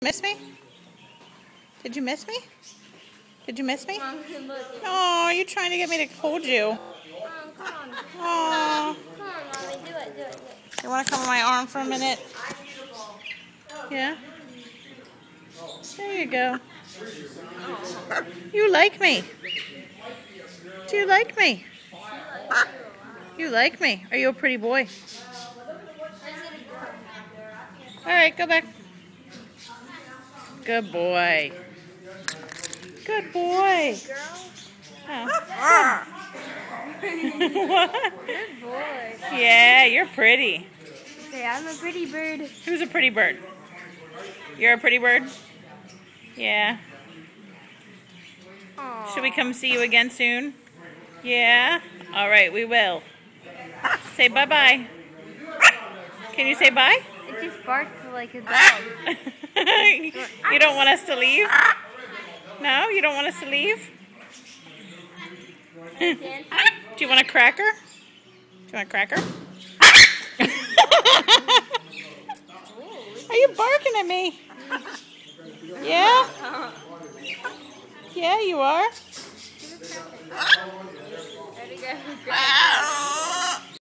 Miss me? Did you miss me? Did you miss me? Mom, look. Oh, you're trying to get me to hold you. Come on. Oh. Come on, Mommy. Do it. You want to come on my arm for a minute? Yeah? There you go. You like me. Do you like me? You like me. Are you a pretty boy? All right, go back. Good boy. Good boy. Oh. What? Good boy. Yeah, you're pretty. Okay, I'm a pretty bird. Who's a pretty bird? You're a pretty bird? Yeah. Aww. Should we come see you again soon? Yeah? All right, we will. Say bye-bye. Can you say bye? It just barked like a dog. You don't want us to leave? No? You don't want us to leave? Do you want a cracker? Do you want a cracker? Are you barking at me? Yeah? Yeah, you are. Ready, go.